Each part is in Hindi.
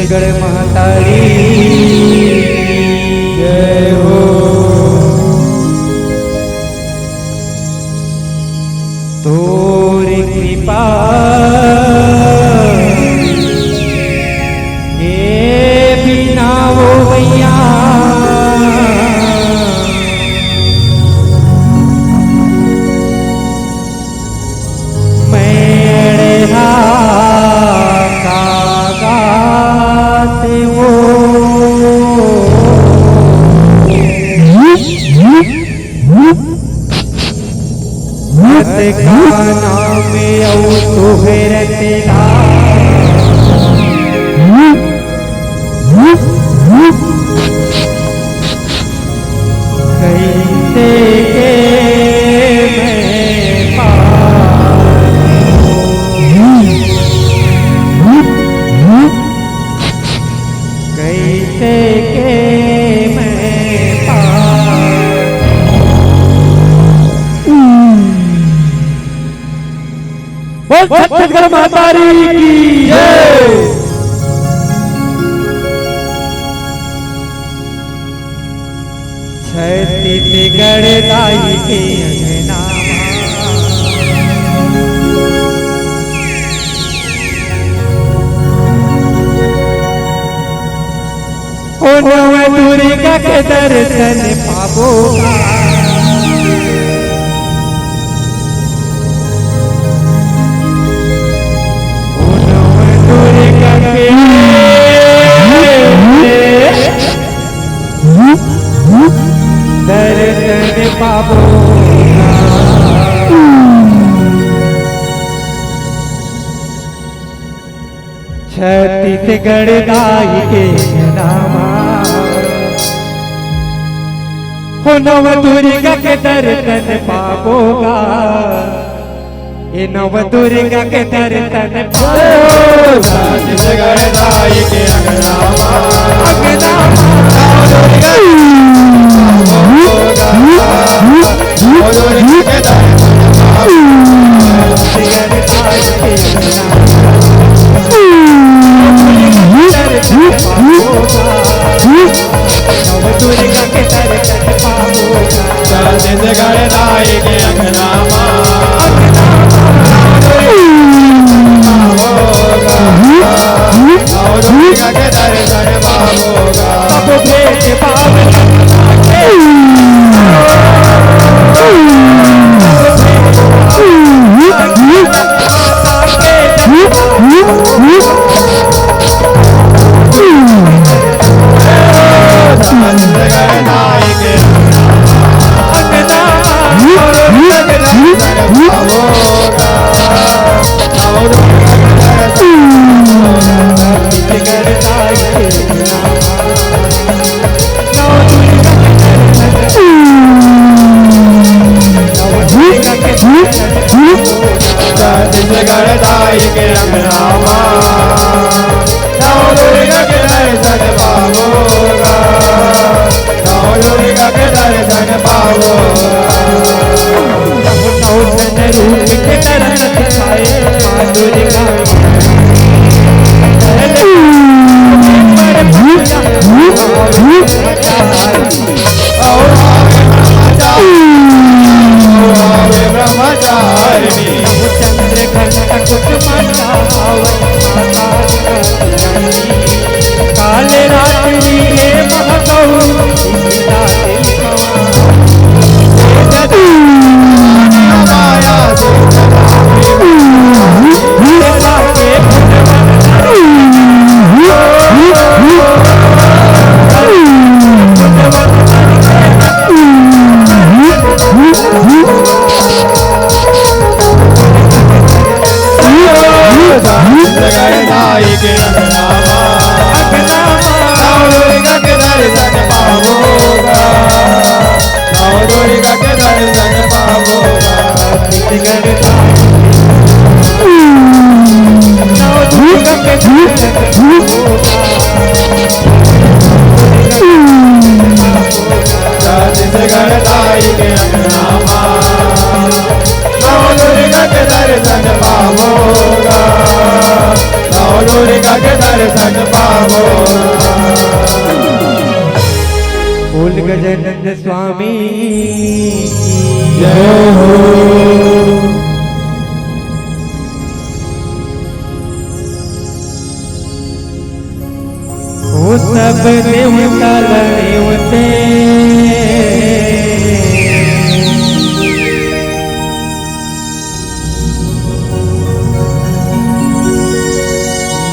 छत्तीसगढ़ महातारी जय हो। तोरी कृपा के बिना वो भैया का नाम तुहरतेला कैसे के मैं कैसे के छत्तीसगढ़ महातारी की जय। छत्तीसगढ़ दाई के अंगना ओ नव दुर्गा के दर्शन पाबोगा दर्शन पाबोगा छत्तीसगढ़ दाई के नामा हो नव दुर्गा के दर्शन पाबोगा ये नव दुर्गा के दर्शन पाबोगा छत्तीसगढ़ दाई के नामा गजानन स्वामी जय हो। ओ सब देवता देवते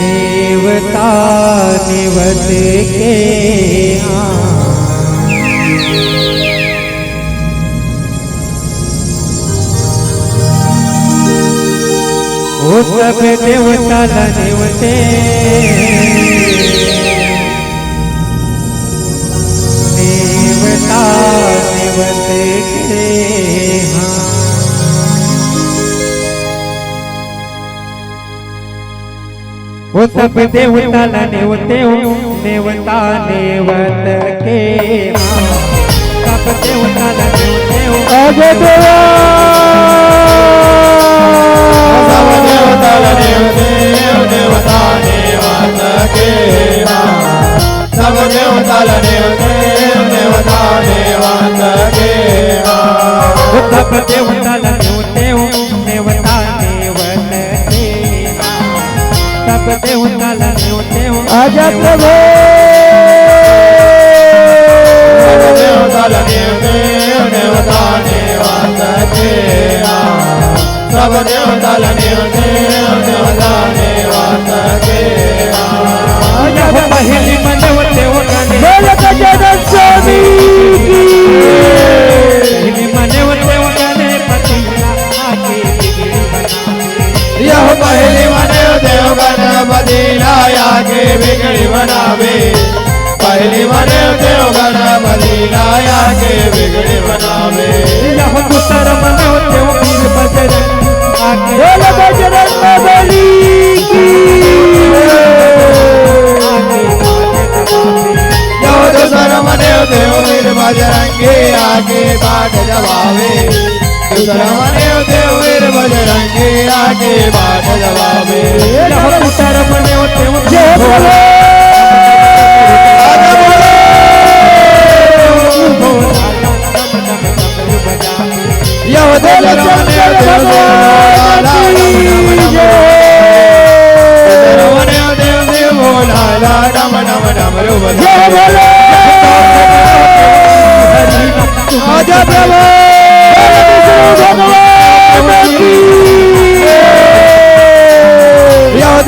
देवता देवत के ओ सब देवता देवते देवता देवत के वो सब देवता देवते हो देवता देवत के सब देवता देवते हो अजय देवा सब देवता देवते देवता देवत के सब देवता देवते देवता देवत के सब देवता देवते हो देवता देवत के सब देवता देवते हो अजय प्रभु सब देवता देवते देवता देवत के सब देवता देवते देवता देवत के पहली मनवते हो गजानन स्वामी की पहली मनवते हो गणपति आके बिगड़ी बनावे यह पहली मने देव गणपति लाया के बिगड़ी बनावे पहली मने देव गणपति लाया के बिगड़ी बनावे यह दूसर मनवते हो वीर बजरंग आके बोल बजरंग बली की यह दूसर मने देव वीर बजरंगी आके बाट जवावे दूसरा मने देव वीर बजरंगी आके बाट जवावे यह दूसर मनवते हो जय बोलो यह दूसर मने देव भोला डम डम डमरू जय बोलो आजा प्रभु भगवान की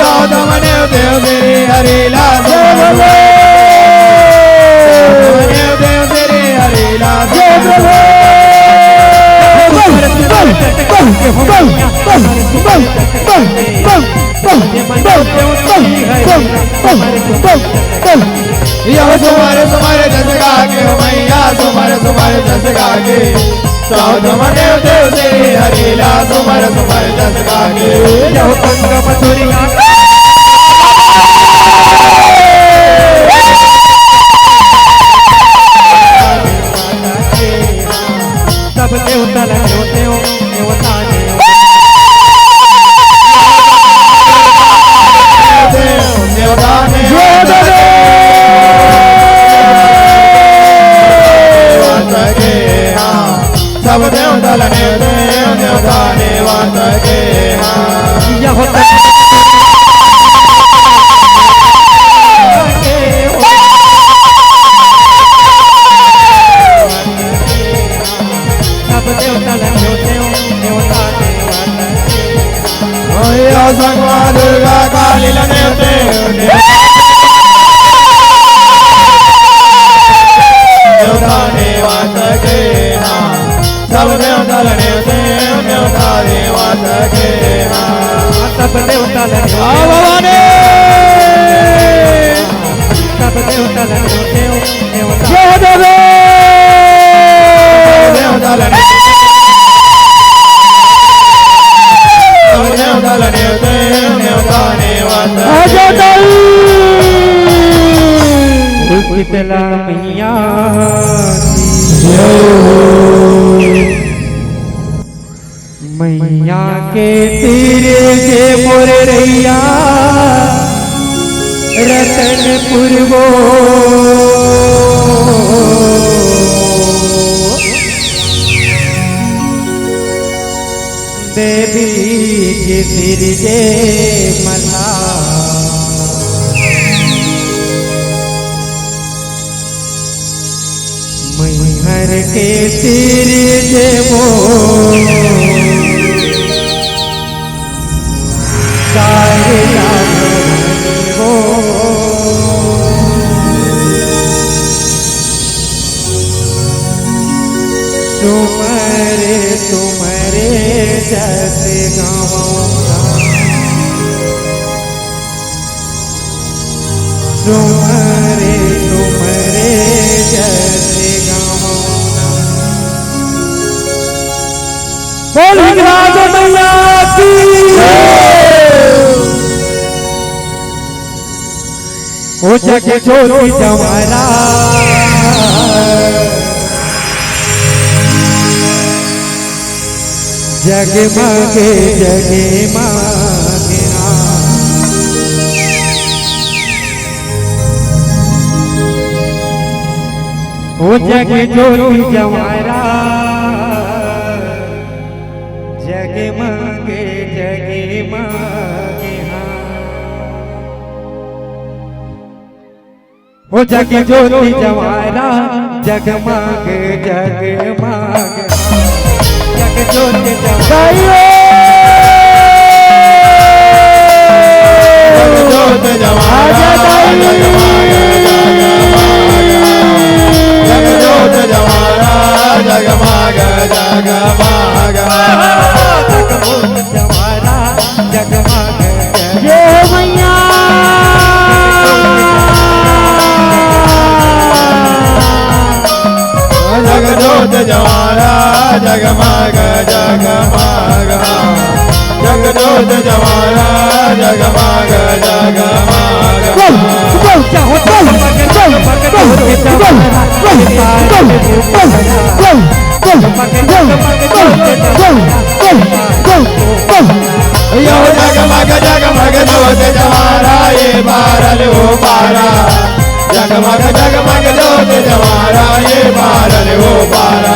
दादा मने देव तेरे हरिला जय बोलो मने देव तेरे हरिला जय बोलो यह सुमारे सुमारे जस गा के मैया सुमारे सुमारे जस गा के साउथ मने देव तेरे हरिला सुमारे सुमारे जस गा के यह पंग मधुरिया सब देवता देवते हो देवता देवता सब देवता लने देवता देवत के यह सब देवता देवते हो देवता देवता संगवा दुर्गा काली लने देवता देवत के सब देवता लने देवता देवत के सब देवता भवानी सब देवता देवते हो देवता जय देवे देवता लने देवता लने देवता देवत शीतला मैया मैया के तीर के मोर रैया रतनपुर वो देवी के सिर जे मला मैहर के सिर जे वो तुम्हारे जैसे गाऊंगा तुम्हारे जैसे गाऊंगा। बोल विघ्नाज मैया की ओ जग ज्योति जवारा जगमगे जगमगे ओ जग ज्योति जवारा जगमगे जगमगे ओ जग ज्योति जवारा जगमगे जगमगे जग ज्योति जवारा जग ज्योति जवारा जगमग जगमग जवारा जगमग जय मैया जग ज्योति जवारा जगमग जगमग जग ज्योति जवारा जगमग जगमग यो जगमग जगमग ज्योति जवारा ये बारल हो पारा जगमग जगमग ज्योति जवारा ये बारल हो पारा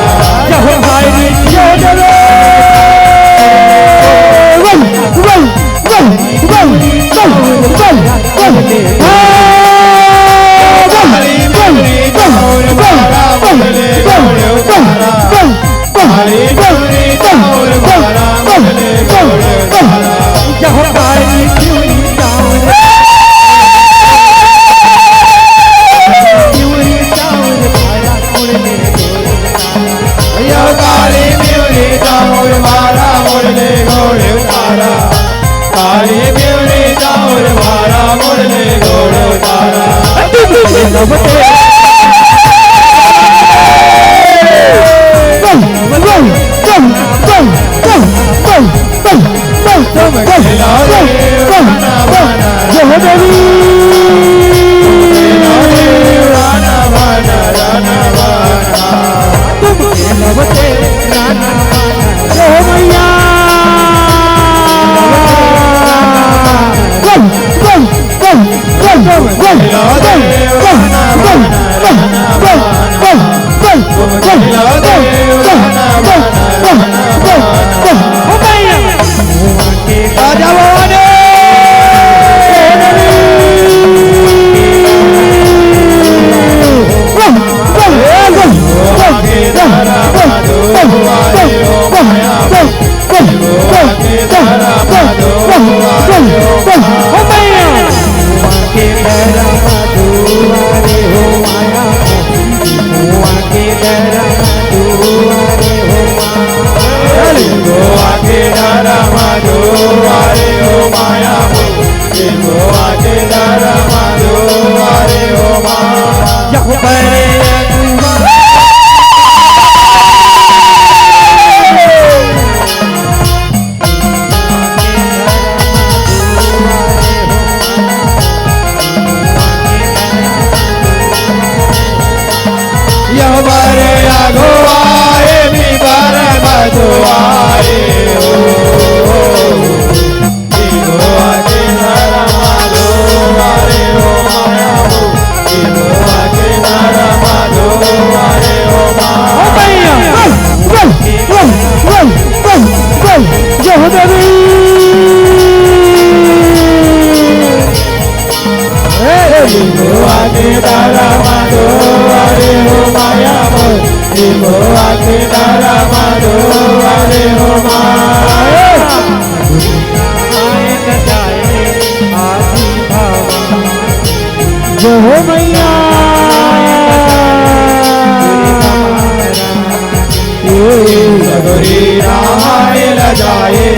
सगुरी नहाए ल जाए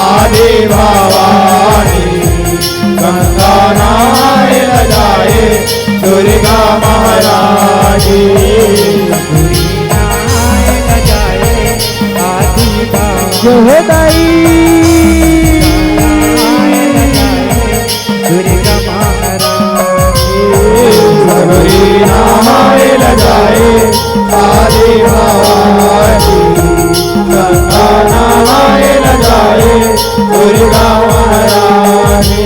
आदि भवानी गंगा नहाए ल जाए दुर्गा महारानी जो हो गई दुर्गा महारानी सगुरी नहाए ल जाए आदि भवानी गंगा नहाए ल जाए दुर्गा महारानी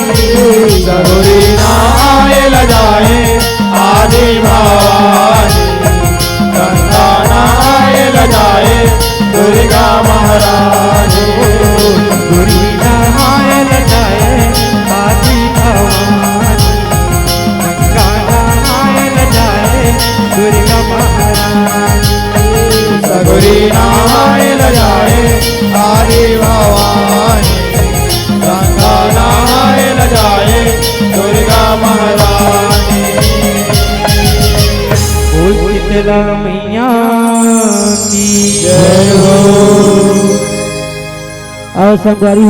सगुरी नहाए ल जाए आदि भवानी गंगा नहाए ल जाए दुर्गा महारानी सगुरी नहाए ल जाए आदि भवानी गंगा नहाए ल जाए दुर्गा महारानी सगुरी नहाए ल जाए आदि भवानी गंगा नहाए ल जाए दुर्गा महारानी बोल शीतला मैया की जय हो। और संगवारी